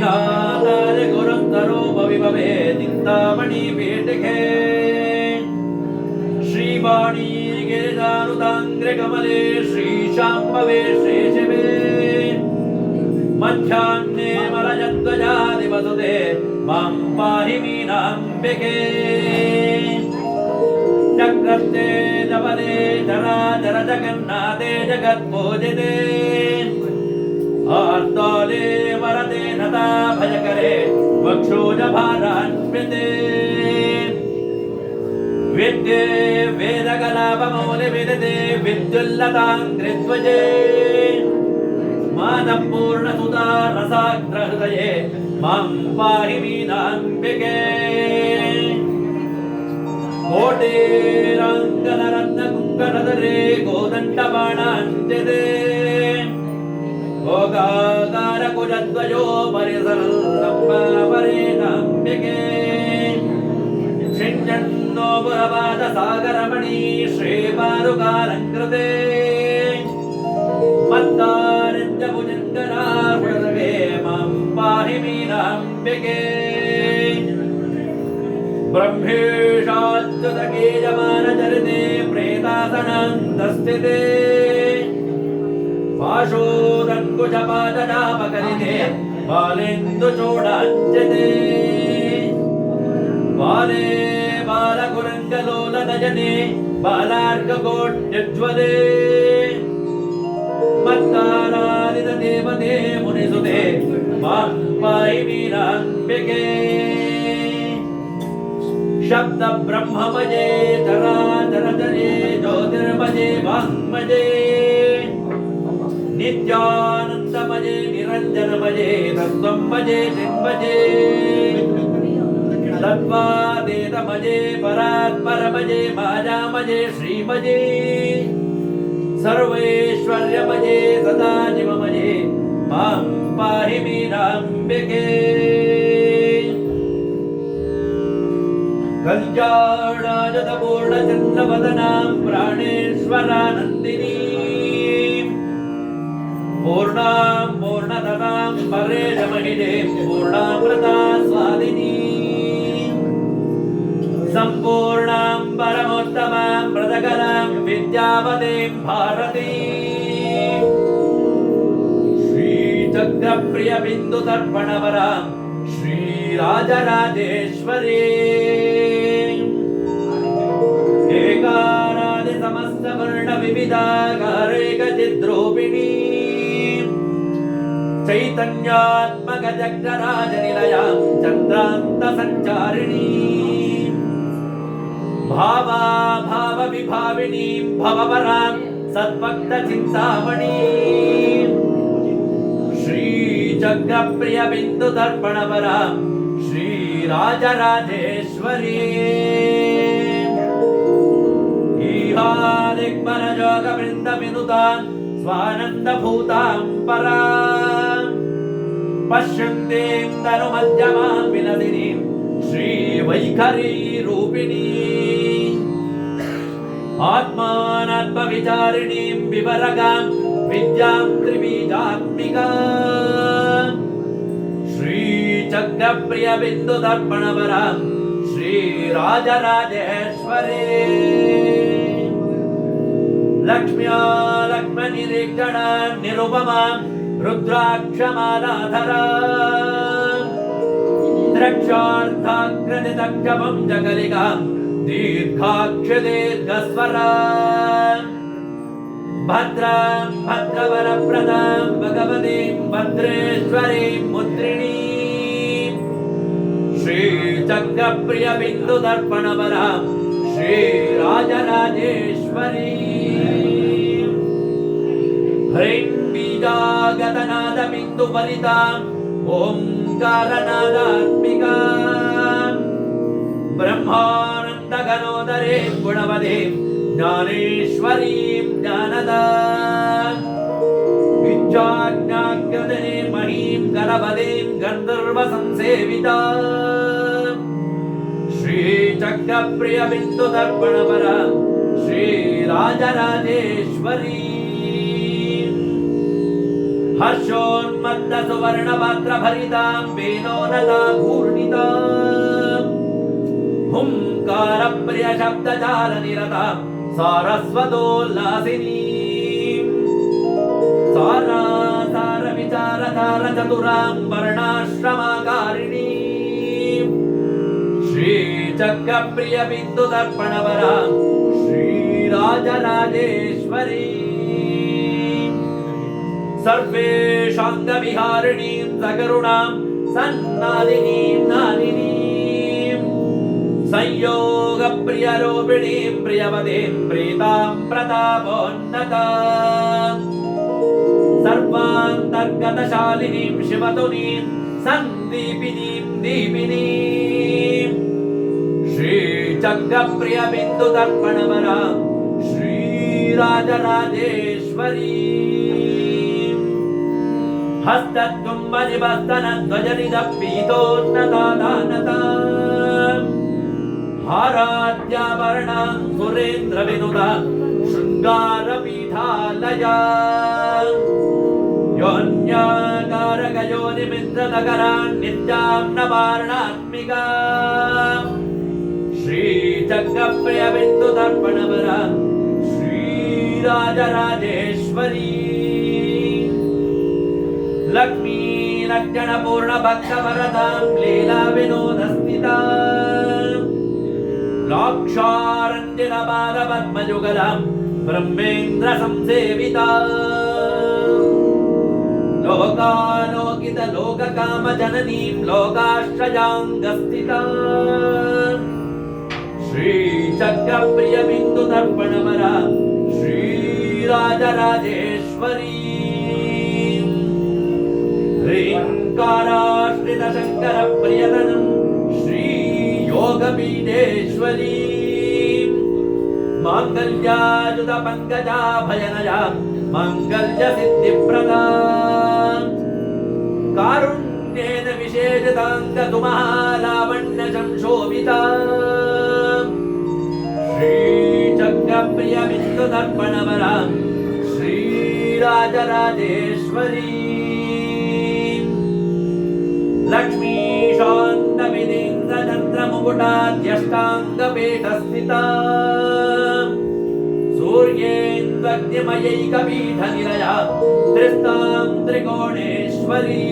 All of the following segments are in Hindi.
ಶ್ರೀನಾಥಾರ ಗುರುಸ್ತರೋಪವಿಭವೇ ಚಿಂತಾಮಣಿ ಪೀಠಿಕೆ ಶ್ರೀವಾಣಿ ಗಿರಿಜಾನುತಾಂಗ್ರೆ ಕಮಲೆ ಶ್ರೀಶಾಂಭವೇ ಶ್ರೀಶಿವೇ ಮಧ್ಯಾಹ್ನೆ ಮಲಯಧ್ವಜಾದಿ ವಸುದೆ ಮಾಂ ಪಾಹಿ ಮೀನಾಂಬಿಕೆ ಚಕ್ರಸ್ಥೆ ಜಪದೆ ಚರಾಚರ ಜಗನ್ನಾಥೆ ಜಗತ್ಪೂಜಿತೆ ಆರ್ತಾಲೆ ವರದೆ ನತಾ ಭಯಕರೆ ವಕ್ಷೋಜ ಭಾರಾನ್ವಿತೆ ವಿದ್ಯೆ ವೇದಕಲಾಪಮೌಲಿ ವಿದಿತೆ ವಿದ್ಯುಲ್ಲತಾಂಗ್ರಿಧ್ವಜೇ ಮಾನಪೂರ್ಣಸುತಾ ರಸಾಗ್ರಹೃದಯೇ ಮಾಂ ಪಾಹಿ ಮೀನಾಂಬಿಕೆ ಕೋಟೇರಾಂಗನರತ್ನ ಕುಂಕಣಧರೆ ಗೋದಂಡಬಾಣಾಂತ್ಯತೆ ಭೋಗಾಕಾರ ಕುಜಧ್ವಜೋ ಪರಿಸರಲ್ಲಂಬ ಪರೇಣಾಂಬಿಕೆ ಶಿಂಜನ್ನೋ ಪುರಪಾದ ಸಾಗರಮಣಿ ಶ್ರೀಪಾದುಕಾಲಂಕೃತೆ ಮತ್ತಾರಿತ್ಯ ಭುಜಂಗರಾರ್ಪಣವೇ ಮಾಂ ಪಾಹಿ ಮೀನಾಂಬಿಕೆ ಬ್ರಹ್ಮೇಶಾಚ್ಯುತಕೇ ಯಮಾನಚರಿತೆ ಪ್ರೇತಾಸನಾಂತಸ್ಥಿತೆ ಪಾಶೋದಂಕುಶಪಾದನಾಪಕರಿತೆ ಬಾಲೇಂದುಚೂಡಾಂಚ್ಯತೆ ಬಾಲೇ ಬಾಲಕುರಂಗಲೋಲನಯನೆ ಬಾಲಾರ್ಕಕೋಟ್ಯಜ್ವಲೆ ಮತ್ತಾರಾಧಿತ ದೇವತೆ ಮುನಿಸುತೆ ಮಾಂ ಪಾಹಿ ಮೀನಾಂಬಿಕೆ ಶಬ್ದ ಬ್ರಹ್ಮಮಯೇ ಚರಾಚರಚರೇ ಜ್ಯೋತಿರ್ಮಯೇ ವಾಂಗ್ಮಯೇ ನಿತ್ಯಾನಂದಮಯೇ ನಿರಂಜನಮಯೇ ತತ್ವಮಯೇ ಚಿನ್ಮಯೇ ತತ್ವಾದೇತಮಯೇ ಪರಾತ್ಪರಮಯೇ ಮಾಯಾಮಯೇ ಶ್ರೀಮಯೇ ಸರ್ವೈಶ್ವರ್ಯಮಯೇ ಸದಾಶಿವಮಯೇ ಮಾಂ ಪಾಹಿ ಮೀನಾಂಬಿಕೆ ಕಲ್ಯಾಣಾಜತ ಪೂರ್ಣಚಂದ್ರವದನಾಂ ಪ್ರಾಣೇಶ್ವರಾನಂದಿನಿ ಪೂರ್ಣಾಂ ಪೂರ್ಣತತಾಂ ಪರೇಶಮಹಿಷೇ ಪೂರ್ಣಾಮೃತಾ ಸ್ವಾದಿನಿ ಸಂಪೂರ್ಣಾಂ ಪರಮೋತ್ತಮಾಂ ಪ್ರದಕರಾಂ ವಿದ್ಯಾವತೀಂ ಭಾರತೀ ಶ್ರೀಚಕ್ರಪ್ರಿಯ ಬಿಂದು ತರ್ಪಣವರಾಂ ಶ್ರೀರಾಜರಾಜೇಶ್ವರೀ ಏಕಾರಾದಿ ಸಮಸ್ತ ವರ್ಣ ವಿವಿಧಾಕಾರೇಕ ಚಿದ್ರೂಪಿಣಿ ಚೈತನ್ಯಾತ್ಮಕ ಜಗರಾಜ ನಿಲಯಾಂ ಚಂದ್ರಾಂತ ಸಂಚಾರಿಣೀ ಭಾವಾ ಭಾವ ವಿಭಾವಿನೀಂ ಭವಪರಾಂ ಸದ್ಭಕ್ತ ಚಿಂತಾಮಣಿ ಶ್ರೀಚಕ್ರಪ್ರಿಯ ಬಿಂದು ದರ್ಪಣಪರಾಂ ಶ್ರೀರಾಜರಾಜೇಶ್ವರೀ ಈಹಾದಿಗ್ಮನ ಯೋಗ ವೃಂದ ವಿನುತಾಂ ಸ್ವಾನಂದ ಭೂತಾಂ ಪರಾಂ ಪಶ್ಯಂತೀಂ ತನು ಮಧ್ಯಮಾಂ ವಿಲಸಿನೀಂ ಶ್ರೀ ವೈಖರೀ ರೂಪಿಣೀ ಆತ್ಮಾನಾತ್ಮ ವಿಚಾರಿಣೀಂ ವಿವರಗಾಂ ವಿದ್ಯಾಂ ತ್ರಿಬೀಜಾತ್ಮಿಕಾಂ ಶ್ರೀಚಕ್ರಪ್ರಿಯ ಬಿಂದು ದರ್ಪಣಪರಾಂ ಶ್ರೀರಾಜರಾಜೇಶ್ವರೀ ಲಕ್ಷ್ಮ್ಯಾ ಲಕ್ಷ್ಮನಿರೀಕ್ಷಣ ನಿರುಪಮಾಂ ರುದ್ರಾಕ್ಷಮಾಲಾಧರಾಂ ದ್ರಕ್ಷಾರ್ಥಾಕೃತಿ ದಕ್ಷಪಂ ಜಗಲಿಕಾಂ ದೀರ್ಘಾಕ್ಷ ದೀರ್ಘಸ್ವರಾಂ ಭದ್ರಾಂ ಭದ್ರವರಪ್ರದಾಂ ಭಗವತೀಂ ಭದ್ರೇಶ್ವರೀಂ ಮುದ್ರಿಣೀಂ ಶ್ರೀಚಕ್ರಪ್ರಿಯ ಬಿಂದು ದರ್ಪಣಪರಾಂ ಶ್ರೀರಾಜರಾಜೇಶ್ವರೀ ಹ್ರೀಂ ಬೀಜಾಗತನಾದ ಬಿಂದು ಫಲಿತಾಂ ಓಂಕಾರನಾದಾತ್ಮಿಕಾಂ ಬ್ರಹ್ಮಾನಂದ ಘನೋದರೇ ಗುಣವತೀಂ ಜ್ಞಾನೇಶ್ವರೀಂ ಜ್ಞಾನದಾಂ ವಿದ್ಯಾಜ್ಞಾಗ್ರದನೆ ಮಹೀಂ ಗಣಪತಿಂ ಗಂಧರ್ವ ಸಂಸೇವಿತಾಂ ಶ್ರೀಚಕ್ರಪ್ರಿಯ ಬಿಂದು ದರ್ಪಣಪರಾಂ ಶ್ರೀರಾಜರಾಜೇಶ್ವರೀ ಹರ್ಷೋನ್ಮ मत्त सुवर्ण पात्र भरितां वेणोनतापूर्णितां हुंकार प्रिय शब्द जाल निरतां सारस्वतोल्लासिनीं सारा सार विचार धार चतुरां वर्णाश्रमाकारिणीं श्री चक्र प्रिय बिंदु दर्पण वरां श्रीराजराजेश्वरी सर्वेशांग विहारिणीं सकरुणां सन्नादिनीं नादिनीं संयोग प्रिय रूपिणीं प्रियवतीं प्रीतां प्रतापोन्नतां सर्वान्तर्गतशालिनीं शिवतुनीं सन्दीपिनीं दीपिनीं श्रीचक्रप्रिय बिन्दुदर्पणवरां श्रीराजराजेश्वरी हस्तद्युम्बनिबस्तनध्वजनिदपीतोन्नतादानतां हाराद्याभरणां सुरेन्द्रविनुतां शृङ्गारपीठालयां योन्याकारकयोनिमिन्द्रनगरान् नित्यां नवार्णात्मिकां श्रीचक्रप्रियबिन्दुदर्पणवरां श्रीराजराजेश्वरी लक्ष्मी लक्षणपूर्णभक्तवरदां लीलाविनोदस्थितां लाक्षारञ्जनपादपद्मयुगलां ब्रह्मेन्द्रसंसेवितां लोकालोकितलोककामजननीं लोकाश्रयाङ्गस्थितां श्रीचक्रप्रियबिन्दुदर्पणवरां श्रीराजराजेश्वरी ह्रीङ्काराश्रित शङ्कर प्रियतनं श्रीयोगपीठेश्वरी माङ्गल्यायुध पङ्कजाभयनया माङ्गल्यसिद्धिप्रदां कारुण्येन विशेषताङ्गतुमहालावण्य संशोभितां श्रीचक्रप्रियबिन्दुदर्पणवरां श्रीराजराजेश्वरी लक्ष्मी शान्तविनीन्द्रचन्द्रमुकुटाद्यष्टाङ्गपीठस्थिता सूर्येन्द्रग्निमयैकपीठनिलया त्रिस्तां त्रिकोणेश्वरी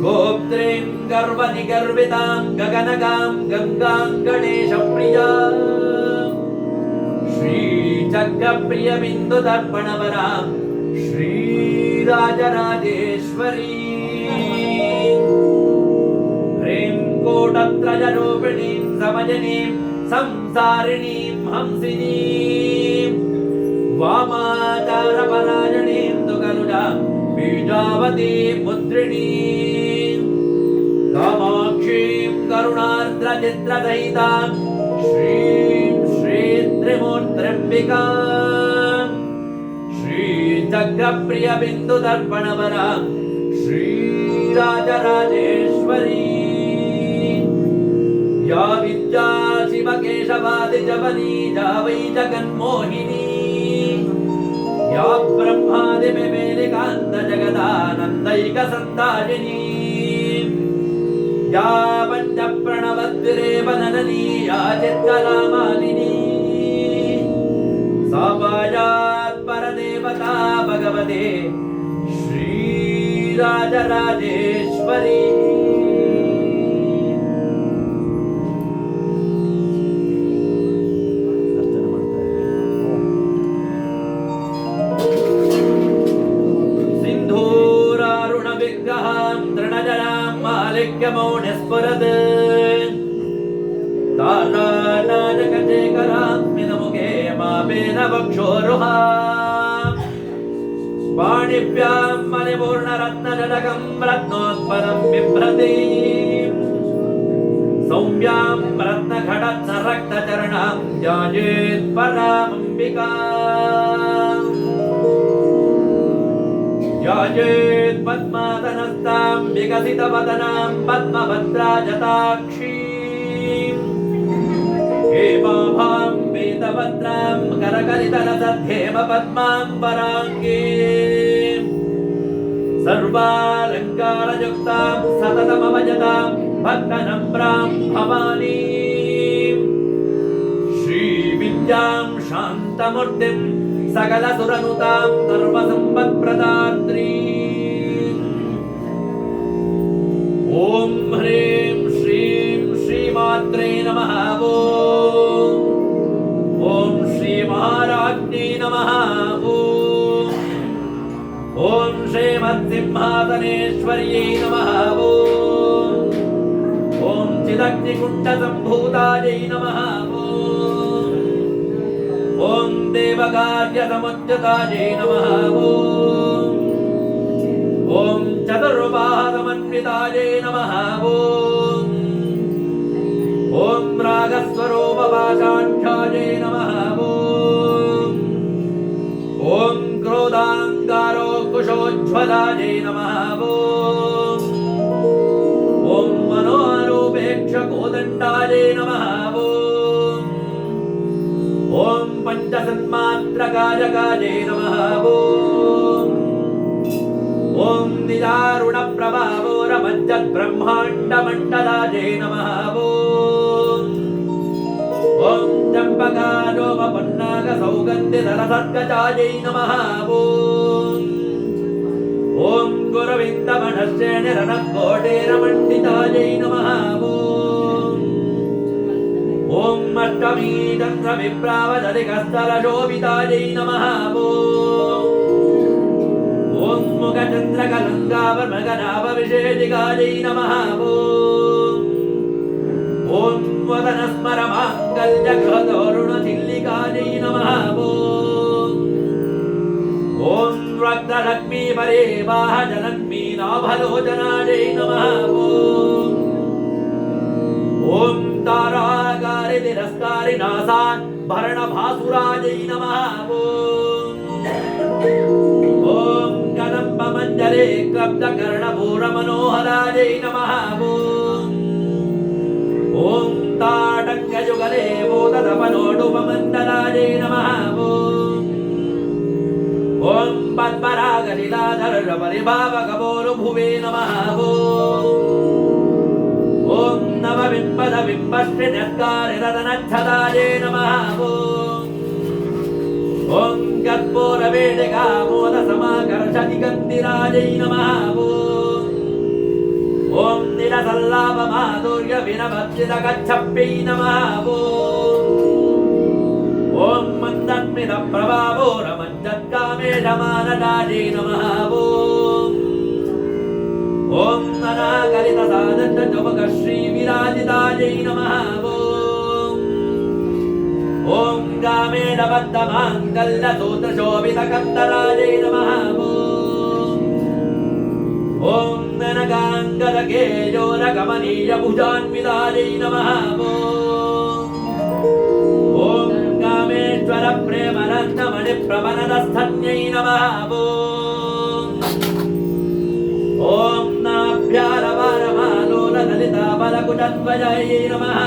गोप्त्रीं गर्वनिगर्वितां गगनगां गङ्गां गणेशप्रिया श्रीचक्रप्रियबिन्दुदर्पणवरां श्रीराजराजेश्वरी कोटत्रयरूपिणीं समजनीं संसारिणीं हंसिनीं वामाचारपरायणीं दुकनुजां बीजावतीं मुद्रिणीं कामाक्षीं करुणार्द्रचित्रसहितां श्रीं श्रीत्रिमूर्त्यम्बिकां श्रीचक्रप्रियबिन्दुदर्पणवरां श्रीराजराजेश्वरी या विद्या शिवकेशवादिजवनी या वै जगन्मोहिनी या ब्रह्मादिमेलिकान्तजगदानन्दैकसन्दायिनी या पञ्चप्रणवद्विरेव नननी या चित्कलामालिनी सा वायात् परदेवता भगवते श्रीराजराजेश्वरी मौनस्फुरत् तारानायकशेखरास्मिनमुखे मापेन वक्षोरुहा पाणिभ्यां मणिपूर्णरत्नजटकं रत्नोत्पलं बिभ्रतीं सौम्यां रत्नघटत्सरक्तचरणां ध्यायेत् परामम्बिकाम् ध्यायेत् पद्मासनस्तां विकसितवदनां पद्मभद्राजटाक्षीं हेमाभां पीतभद्रां करकलितलसद्धेमपद्मां पराङ्गीं सर्वालङ्कारयुक्तां सततमभजतां भक्तनम्रां भवानीं श्रीविद्यां शान्तमूर्तिं सकलसुरनुतां सर्वसम्पत्प्रदात्रीम् ॐ ह्रीं श्रीं श्रीमात्रे नमः ॐ श्रीमहाराज्ञे नमः ॐ श्रीमत्सिंहासनेश्वर्यै नमः ॐ चिदग्निकुण्डसम्भूतायै नमः ॐ देवकार्यसमुद्यतायै नमः ॐ चतुर्बाहसमन्वितायै नमः ॐ रागस्वरूपपाशाढ्यायै नमः ॐ क्रोधाङ्गारो कुशोज्ज्वलायै नमः ॐ मनोरूपेक्षकोदण्डायै नमः ॐ पञ्चसन्मात्रकायकायै नमः ॐ निदारुणप्रभावोरमज्जद्ब्रह्माण्डमण्डलायै नमः ॐ चम्पकारोपपन्नागसौगन्धिधरसर्गजायै नमः ॐ गुरविन्दमनश्रेणिरनकोटेरमण्डितायै नमः ॐ अष्टमीचन्द्रविप्रावदधिकस्थलशोभितायै नमः ॐ मुखचन्द्रकलङ्कावमगनाभविषेदिकायै नमः ॐ वदनस्मरमाङ्गल्यगृहतोरुणचिल्लिकायै नमः ॐ रक्तलक्ष्मीपरेवाहजनन्मीनाभलोचनायै नमः ॐ तारागारितिरस्कारिनासान् भरणभासुरायै नमः ॐ कदम्बमञ्जले क्लब्धकर्णपूरमनोहरायै नमः ॐ ताटङ्कयुगले बोधतपनोडुपमण्डलायै नमः ॐ पद्मरागलीलाधरपरिभावकपोरुभुवे नमः ॐ नवबिम्बदबिम्बश्रीनत्कारिरदनच्छदायै नमः ॐ कर्पूरवेदिकामोदसमाकर्षदिगन्धिरायै नमः ॐ निरसल्लाभमाधुर्यविनभर्जितगच्छप्यै नमः ॐ मन्दन्मितप्रभावोरमञ्जत्कामेशमानदायै नमः ॐ अनाकलितसादन्तजुमकश्रीविराजितायै नमः ॐ गामेणबद्धमाङ्गल्यसूत्रशोभितकन्दरायै नमः ॐ ननगाङ्गदकेयोरकमनीयभुजान्वितायै नमः ॐ कामेश्वरप्रेमरत्नमणिप्रवनदस्थन्यै नमः ॐ नाभ्यारवारमालोललिताबलकुटद्वयै नमः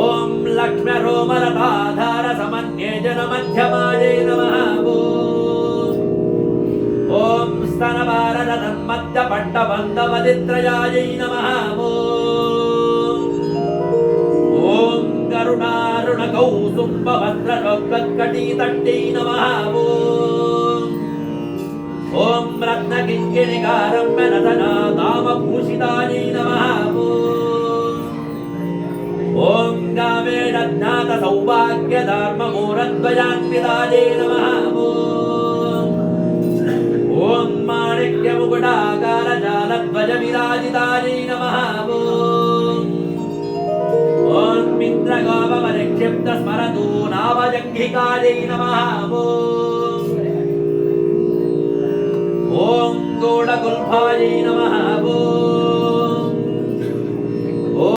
ॐ लक्ष्म्यरोमरताधारसमन्येजनमध्यमायै नमः ॐ स्तनभारतन्मध्यपट्टबन्धवदित्रयायै नमः ॐ करुणारुणकौसुम्बभद्रलोकत्कटीतट्यै नमः ॐ रत्नकिङ्किणिकारम्यनतनादामभूषितायै नमः ॐ गामेरज्ञातसौभाग्यधर्ममूरद्वयान्वितायै नमः ॐ माणिक्यमुकुटाकारजालध्वजविराजितायै नमः ॐ मित्रगावपरिक्षिप्तस्मरदूनावजङ्घिकायै नमः ॐ गौडगुल्फायै नमः